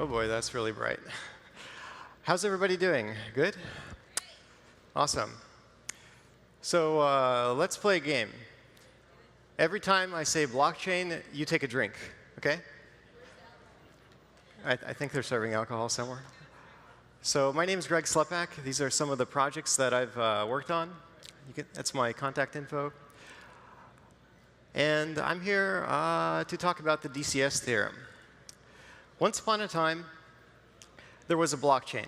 Oh boy, that's really bright. How's everybody doing? Good? Awesome. So let's play a game. Every time I say blockchain, you take a drink, OK? I think they're serving alcohol somewhere. So my name is Slepak. These are some of the projects that I've worked on. That's my contact info. And I'm here to talk about the DCS theorem. Once upon a time, there was a blockchain.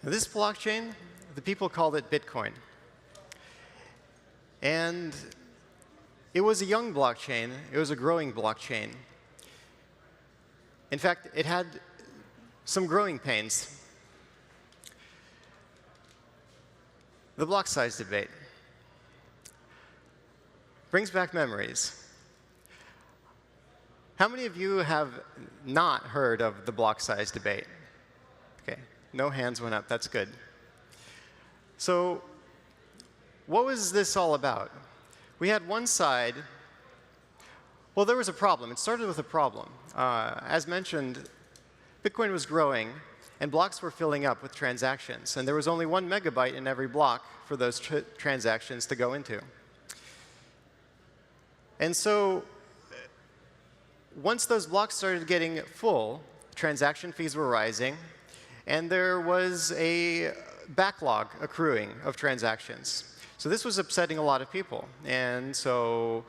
Now, this blockchain, the people called it Bitcoin. And it was a young blockchain. It was a growing blockchain. In fact, it had some growing pains. The block size debate brings back memories. How many of you have not heard of the block size debate? OK, no hands went up. That's good. So what was this all about? We had one side. Well, there was a problem. It started with a problem. As mentioned, Bitcoin was growing, and blocks were filling up with transactions. And there was only 1 megabyte in every block for those transactions to go into. And so once those blocks started getting full, transaction fees were rising, and there was a backlog accruing of transactions. So this was upsetting a lot of people. And so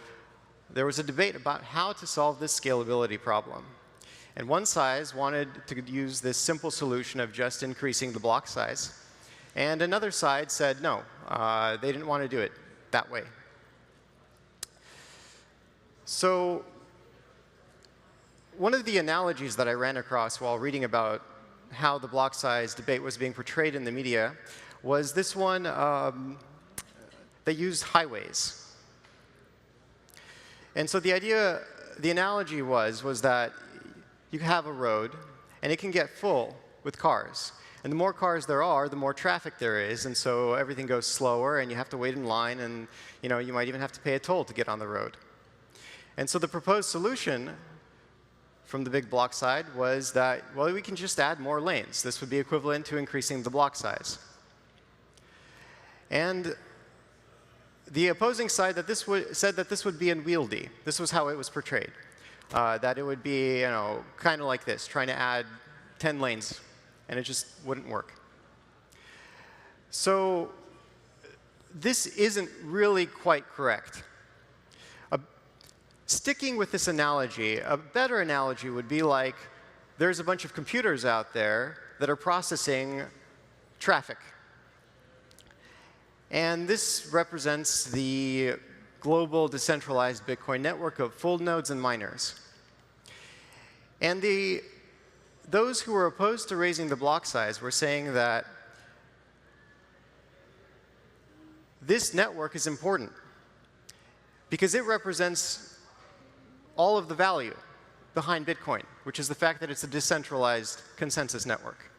there was a debate about how to solve this scalability problem. And one side wanted to use this simple solution of just increasing the block size. And another side said no, they didn't want to do it that way. So one of the analogies that I ran across while reading about how the block size debate was being portrayed in the media was this one that used highways. And so the idea, the analogy was that you have a road, and it can get full with cars. And the more cars there are, the more traffic there is. And so everything goes slower, and you have to wait in line. And you might even have to pay a toll to get on the road. And so the proposed solution from the big block side was that, well, we can just add more lanes. This would be equivalent to increasing the block size. And the opposing side said that this would be unwieldy. This was how it was portrayed. That it would be kind of like this, trying to add 10 lanes, and it just wouldn't work. So this isn't really quite correct. Sticking with this analogy, a better analogy would be like there's a bunch of computers out there that are processing traffic. And this represents the global decentralized Bitcoin network of full nodes and miners. And those who were opposed to raising the block size were saying that this network is important because it represents all of the value behind Bitcoin, which is the fact that it's a decentralized consensus network.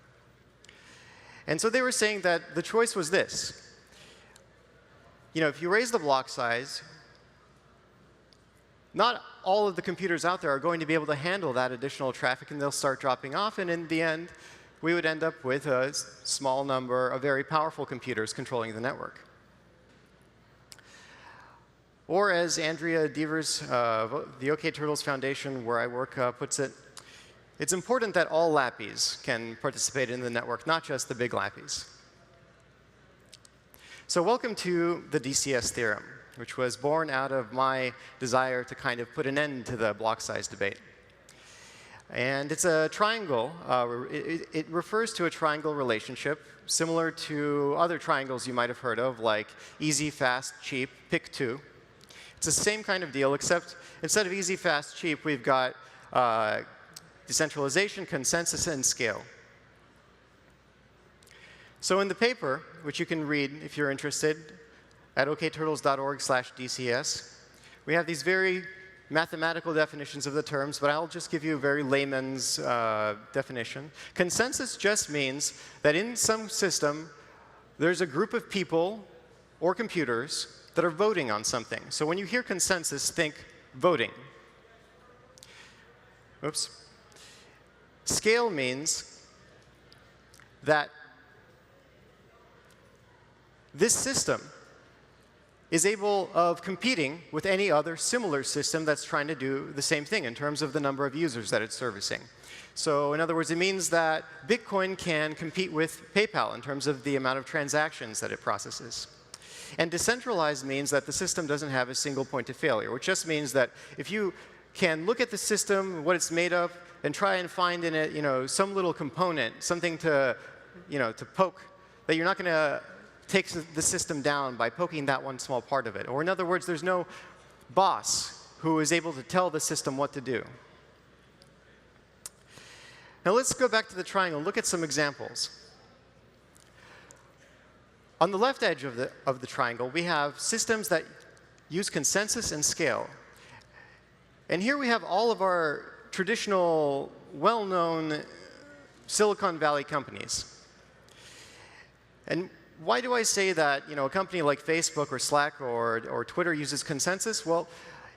And so they were saying that the choice was this. If you raise the block size, not all of the computers out there are going to be able to handle that additional traffic, and they'll start dropping off. And in the end, we would end up with a small number of very powerful computers controlling the network. Or as Andrea Devers, the OK Turtles Foundation, where I work, puts it, it's important that all lappies can participate in the network, not just the big lappies. So welcome to the DCS theorem, which was born out of my desire to kind of put an end to the block size debate. And it's a triangle. It refers to a triangle relationship similar to other triangles you might have heard of, like easy, fast, cheap, pick two. It's the same kind of deal, except instead of easy, fast, cheap, we've got decentralization, consensus, and scale. So in the paper, which you can read if you're interested at okturtles.org/DCS, we have these very mathematical definitions of the terms, but I'll just give you a very layman's definition. Consensus just means that in some system, there's a group of people or computers that are voting on something. So when you hear consensus, think voting. Oops. Scale means that this system is able of competing with any other similar system that's trying to do the same thing in terms of the number of users that it's servicing. So in other words, it means that Bitcoin can compete with PayPal in terms of the amount of transactions that it processes. And decentralized means that the system doesn't have a single point of failure, which just means that if you can look at the system, what it's made of, and try and find in it, some little component, something to, to poke, that you're not going to take the system down by poking that one small part of it. Or in other words, there's no boss who is able to tell the system what to do. Now let's go back to the triangle and look at some examples. On the left edge of the triangle, we have systems that use consensus and scale. And here we have all of our traditional, well-known Silicon Valley companies. And why do I say that a company like Facebook or Slack or Twitter uses consensus? Well,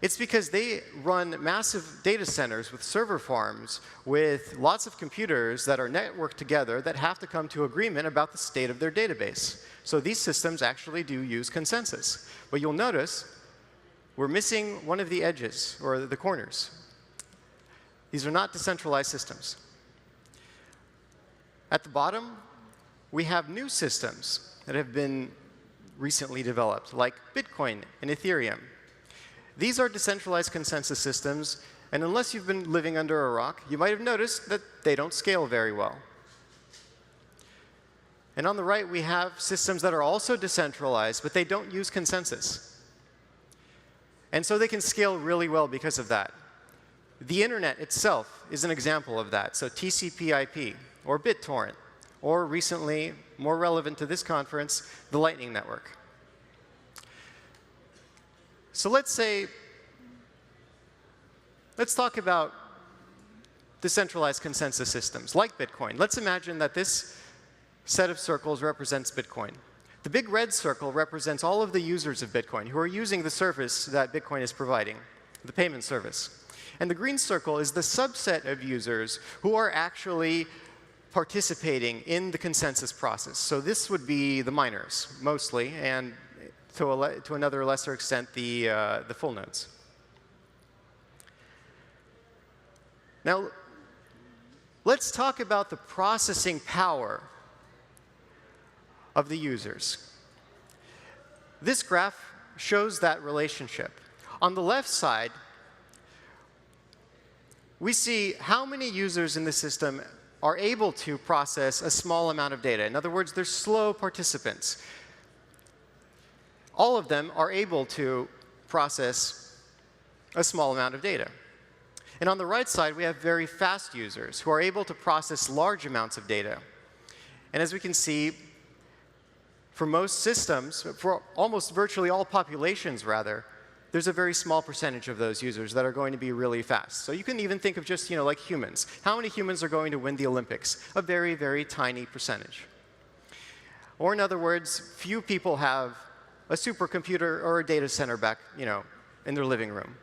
it's because they run massive data centers with server farms with lots of computers that are networked together that have to come to agreement about the state of their database. So these systems actually do use consensus. But you'll notice we're missing one of the edges or the corners. These are not decentralized systems. At the bottom, we have new systems that have been recently developed, like Bitcoin and Ethereum. These are decentralized consensus systems, and unless you've been living under a rock, you might have noticed that they don't scale very well. And on the right, we have systems that are also decentralized, but they don't use consensus. And so they can scale really well because of that. The internet itself is an example of that. So TCP/IP, or BitTorrent, or recently, more relevant to this conference, the Lightning Network. So let's talk about decentralized consensus systems, like Bitcoin. Let's imagine that this set of circles represents Bitcoin. The big red circle represents all of the users of Bitcoin who are using the service that Bitcoin is providing, the payment service. And the green circle is the subset of users who are actually participating in the consensus process. So this would be the miners, mostly, and to another lesser extent, the full nodes. Now, let's talk about the processing power of the users. This graph shows that relationship. On the left side, we see how many users in the system are able to process a small amount of data. In other words, they're slow participants. All of them are able to process a small amount of data. And on the right side, we have very fast users who are able to process large amounts of data. And as we can see, for most systems, for almost virtually all populations, rather, there's a very small percentage of those users that are going to be really fast. So you can even think of just, like humans. How many humans are going to win the Olympics? A very, very tiny percentage. Or in other words, few people have a supercomputer or a data center back, in their living room.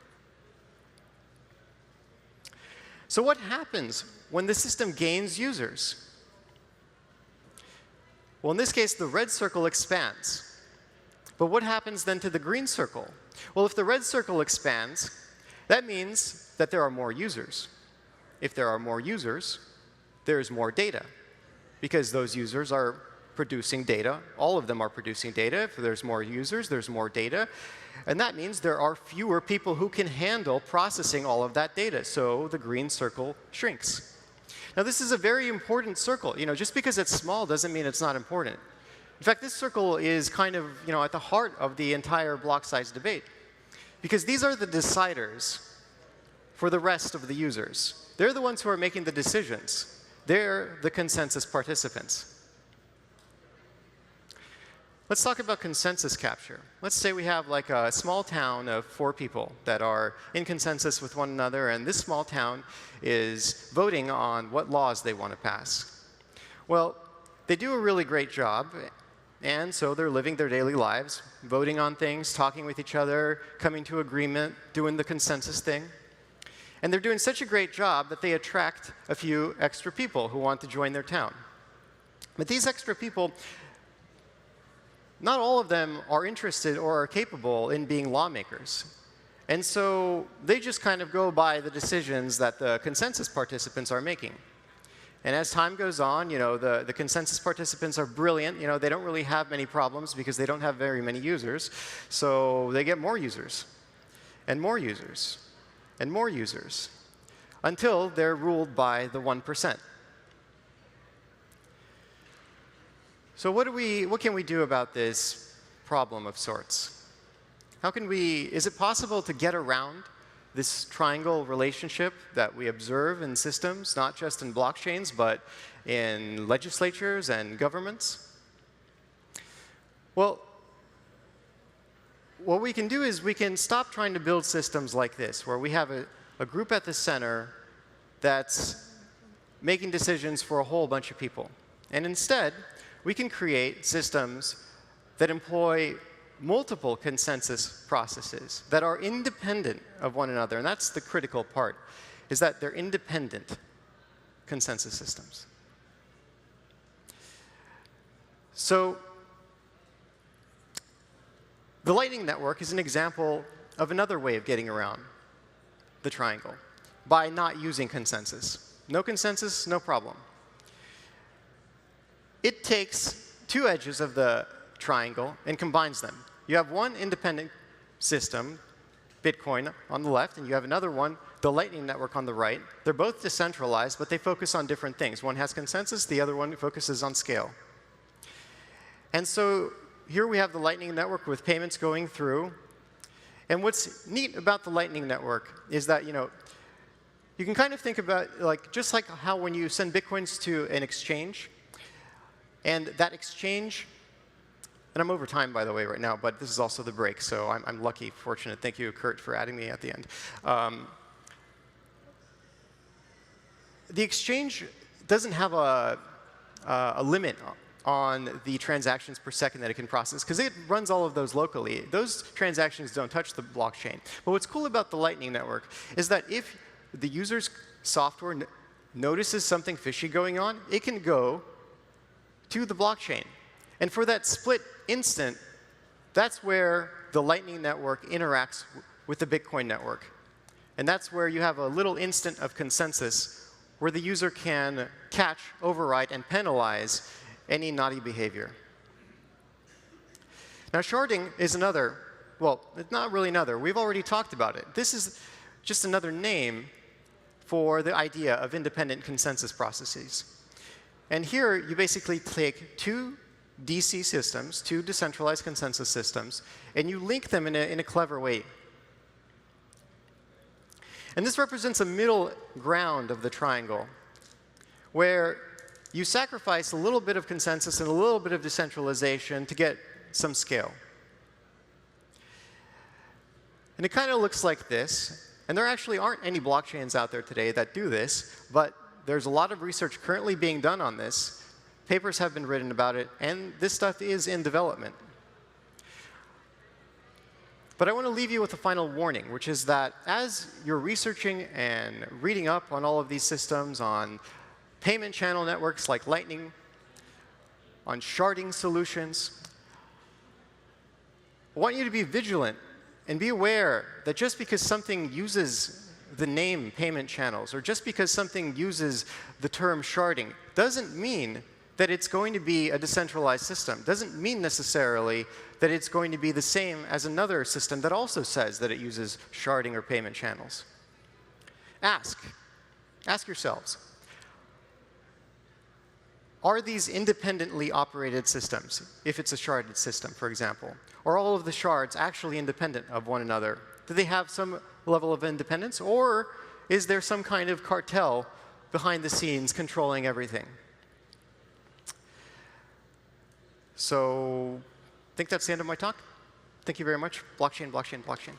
So what happens when the system gains users? Well, in this case, the red circle expands. But what happens then to the green circle? Well, if the red circle expands, that means that there are more users. If there are more users, there's more data, because those users are producing data. All of them are producing data. If there's more users, there's more data. And that means there are fewer people who can handle processing all of that data. So the green circle shrinks. Now, this is a very important circle. Just because it's small doesn't mean it's not important. In fact, this circle is kind of at the heart of the entire block size debate, because these are the deciders for the rest of the users. They're the ones who are making the decisions. They're the consensus participants. Let's talk about consensus capture. Let's say we have like a small town of 4 people that are in consensus with one another, and this small town is voting on what laws they want to pass. Well, they do a really great job, and so they're living their daily lives, voting on things, talking with each other, coming to agreement, doing the consensus thing. And they're doing such a great job that they attract a few extra people who want to join their town. But these extra people, not all of them are interested or are capable in being lawmakers. And so they just kind of go by the decisions that the consensus participants are making. And as time goes on, the consensus participants are brilliant. They don't really have many problems because they don't have very many users. So they get more users, and more users, and more users, until they're ruled by the 1%. So what can we do about this problem of sorts? Is it possible to get around this triangle relationship that we observe in systems, not just in blockchains, but in legislatures and governments? Well, what we can do is we can stop trying to build systems like this, where we have a group at the center that's making decisions for a whole bunch of people. And instead, we can create systems that employ multiple consensus processes that are independent of one another. And that's the critical part, is that they're independent consensus systems. So the Lightning Network is an example of another way of getting around the triangle by not using consensus. No consensus, no problem. It takes two edges of the triangle and combines them. You have one independent system, Bitcoin, on the left, and you have another one, the Lightning Network, on the right. They're both decentralized, but they focus on different things. One has consensus, the other one focuses on scale. And so here we have the Lightning Network with payments going through. And what's neat about the Lightning Network is that, you can kind of think about just like how when you send Bitcoins to an exchange, and that exchange, and I'm over time, by the way, right now, but this is also the break, so I'm lucky, fortunate. Thank you, Kurt, for adding me at the end. The exchange doesn't have a limit on the transactions per second that it can process, because it runs all of those locally. Those transactions don't touch the blockchain. But what's cool about the Lightning Network is that if the user's software notices something fishy going on, it can go to the blockchain. And for that split instant, that's where the Lightning Network interacts with the Bitcoin network. And that's where you have a little instant of consensus where the user can catch, overwrite, and penalize any naughty behavior. Now, sharding is another, well, it's not really another. We've already talked about it. This is just another name for the idea of independent consensus processes. And here, you basically take two DC systems, two decentralized consensus systems, and you link them in a clever way. And this represents a middle ground of the triangle, where you sacrifice a little bit of consensus and a little bit of decentralization to get some scale. And it kind of looks like this. And there actually aren't any blockchains out there today that do this, but there's a lot of research currently being done on this. Papers have been written about it, and this stuff is in development. But I want to leave you with a final warning, which is that as you're researching and reading up on all of these systems, on payment channel networks like Lightning, on sharding solutions, I want you to be vigilant and be aware that just because something uses the name payment channels, or just because something uses the term sharding, doesn't mean that it's going to be a decentralized system. Doesn't mean necessarily that it's going to be the same as another system that also says that it uses sharding or payment channels. Ask yourselves, are these independently operated systems, if it's a sharded system, for example? Are all of the shards actually independent of one another? Do they have some level of independence? Or is there some kind of cartel behind the scenes controlling everything? So I think that's the end of my talk. Thank you very much. Blockchain, blockchain, blockchain.